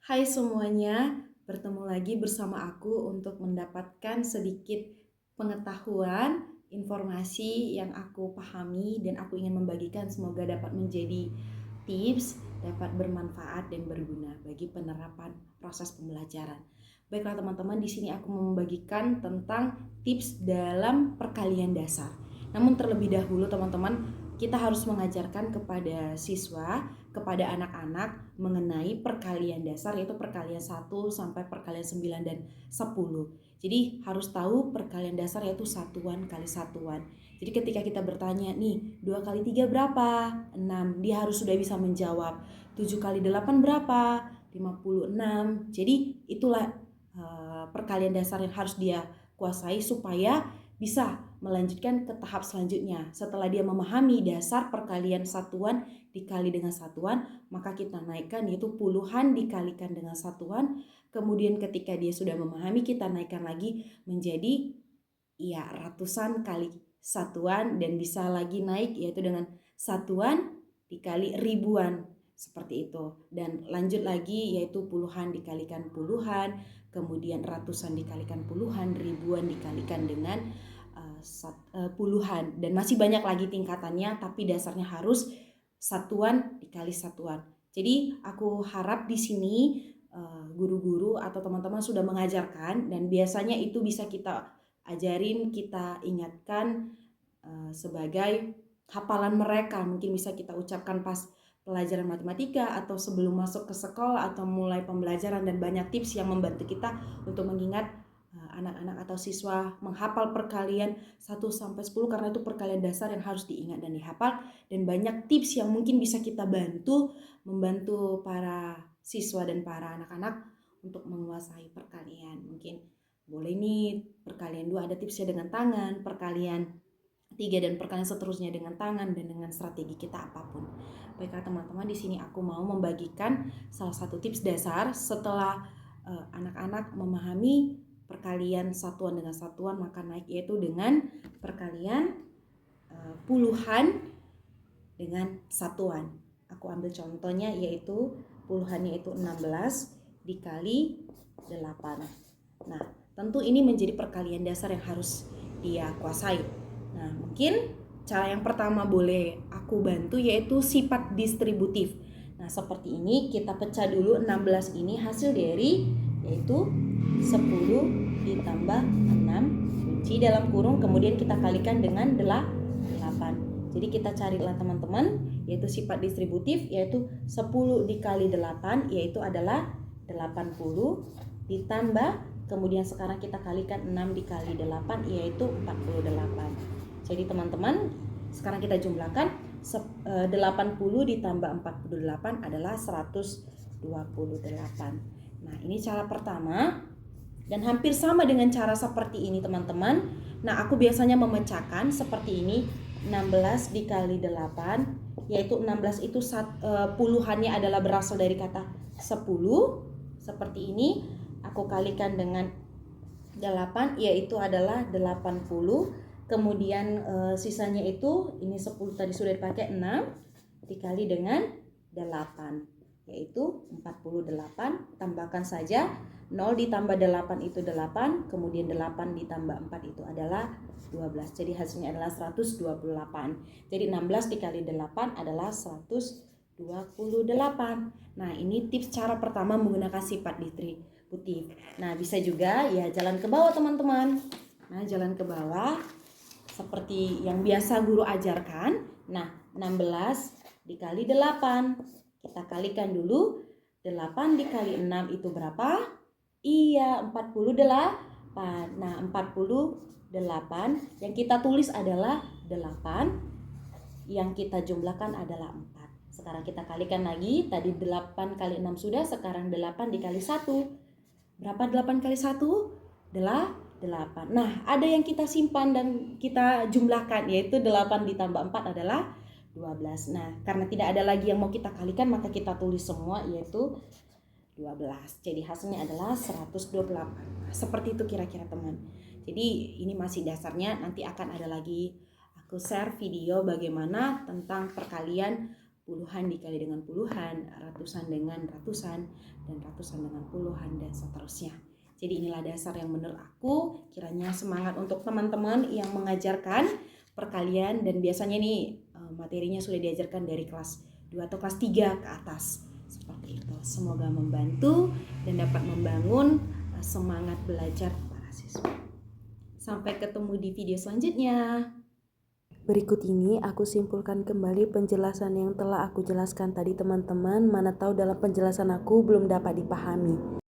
Hai semuanya, bertemu lagi bersama aku untuk mendapatkan sedikit pengetahuan, informasi yang aku pahami dan aku ingin membagikan, semoga dapat menjadi tips, dapat bermanfaat dan berguna bagi penerapan proses pembelajaran. Baiklah teman-teman, di sini aku membagikan tentang tips dalam perkalian dasar. Namun terlebih dahulu teman-teman, kita harus mengajarkan kepada siswa, kepada anak-anak mengenai perkalian dasar, yaitu perkalian 1 sampai perkalian 9 dan 10. Jadi harus tahu perkalian dasar yaitu satuan kali satuan. Jadi ketika kita bertanya nih, 2 kali 3 berapa? 6. Dia harus sudah bisa menjawab. 7 kali 8 berapa? 56. Jadi itulah perkalian dasar yang harus dia kuasai supaya bisa melanjutkan ke tahap selanjutnya. Setelah dia memahami dasar perkalian satuan dikali dengan satuan, maka kita naikkan yaitu puluhan dikalikan dengan satuan. Kemudian ketika dia sudah memahami, kita naikkan lagi menjadi ratusan kali satuan, dan bisa lagi naik yaitu dengan satuan dikali ribuan seperti itu, dan lanjut lagi yaitu puluhan dikalikan puluhan, kemudian ratusan dikalikan puluhan, ribuan dikalikan dengan puluhan, dan masih banyak lagi tingkatannya, tapi dasarnya harus satuan dikali satuan. Jadi aku harap di sini guru-guru atau teman-teman sudah mengajarkan, dan biasanya itu bisa kita ajarin, kita ingatkan sebagai hafalan mereka. Mungkin bisa kita ucapkan pas pelajaran matematika atau sebelum masuk ke sekolah atau mulai pembelajaran, dan banyak tips yang membantu kita untuk mengingat anak-anak atau siswa menghafal perkalian 1 sampai 10, karena itu perkalian dasar yang harus diingat dan dihafal, dan banyak tips yang mungkin bisa kita membantu para siswa dan para anak-anak untuk menguasai perkalian. Mungkin boleh nih perkalian 2 ada tipsnya dengan tangan, perkalian 3 dan perkalian seterusnya dengan tangan, dan dengan strategi kita apapun. Baiklah teman-teman, di sini aku mau membagikan salah satu tips dasar setelah anak-anak memahami perkalian satuan dengan satuan, maka naik yaitu dengan perkalian puluhan dengan satuan. Aku ambil contohnya yaitu puluhannya itu 16 dikali 8. Nah, tentu ini menjadi perkalian dasar yang harus dia kuasai. Nah, mungkin cara yang pertama boleh aku bantu yaitu sifat distributif. Nah, seperti ini kita pecah dulu 16 ini hasil dari yaitu 10 ditambah 6 kunci dalam kurung, kemudian kita kalikan dengan 8. Jadi kita carilah teman-teman yaitu sifat distributif, yaitu 10 dikali 8 yaitu adalah 80, ditambah kemudian sekarang kita kalikan 6 dikali 8 yaitu 48. Jadi teman-teman, sekarang kita jumlahkan 80 ditambah 48 adalah 128. Nah, ini cara pertama, dan hampir sama dengan cara seperti ini teman-teman. Nah, aku biasanya memecahkan seperti ini, 16 dikali 8 yaitu 16 itu puluhannya adalah berasal dari kata 10. Seperti ini aku kalikan dengan 8 yaitu adalah 80. Kemudian sisanya itu ini 10 tadi sudah dipakai, 6 dikali dengan 8 yaitu 48. Tambahkan saja 0 ditambah 8 itu 8, kemudian 8 ditambah 4 itu adalah 12. Jadi hasilnya adalah 128. Jadi 16 dikali 8 adalah 128. Nah, ini tips cara pertama menggunakan sifat distributif. Nah, bisa juga ya jalan ke bawah teman-teman. Nah, jalan ke bawah seperti yang biasa guru ajarkan. Nah, 16 dikali 8. Kita kalikan dulu. 8 dikali 6 itu berapa? Iya, 48. Nah, 48 yang kita tulis adalah 8, yang kita jumlahkan adalah 4. Sekarang kita kalikan lagi. Tadi 8 kali 6 sudah, sekarang 8 dikali 1. Berapa 8 kali 1? 8. Nah, ada yang kita simpan dan kita jumlahkan, yaitu 8 ditambah 4 adalah 12. Nah, karena tidak ada lagi yang mau kita kalikan, maka kita tulis semua yaitu 12. Jadi hasilnya adalah 128. Nah, seperti itu kira-kira teman. Jadi ini masih dasarnya, nanti akan ada lagi aku share video bagaimana tentang perkalian puluhan dikali dengan puluhan, ratusan dengan ratusan, dan ratusan dengan puluhan, dan seterusnya. Jadi inilah dasar yang menurut aku kiranya semangat untuk teman-teman yang mengajarkan perkalian, dan biasanya nih materinya sudah diajarkan dari kelas 2 atau kelas 3 ke atas. Seperti itu. Semoga membantu dan dapat membangun semangat belajar para siswa. Sampai ketemu di video selanjutnya. Berikut ini aku simpulkan kembali penjelasan yang telah aku jelaskan tadi teman-teman, mana tahu dalam penjelasan aku belum dapat dipahami.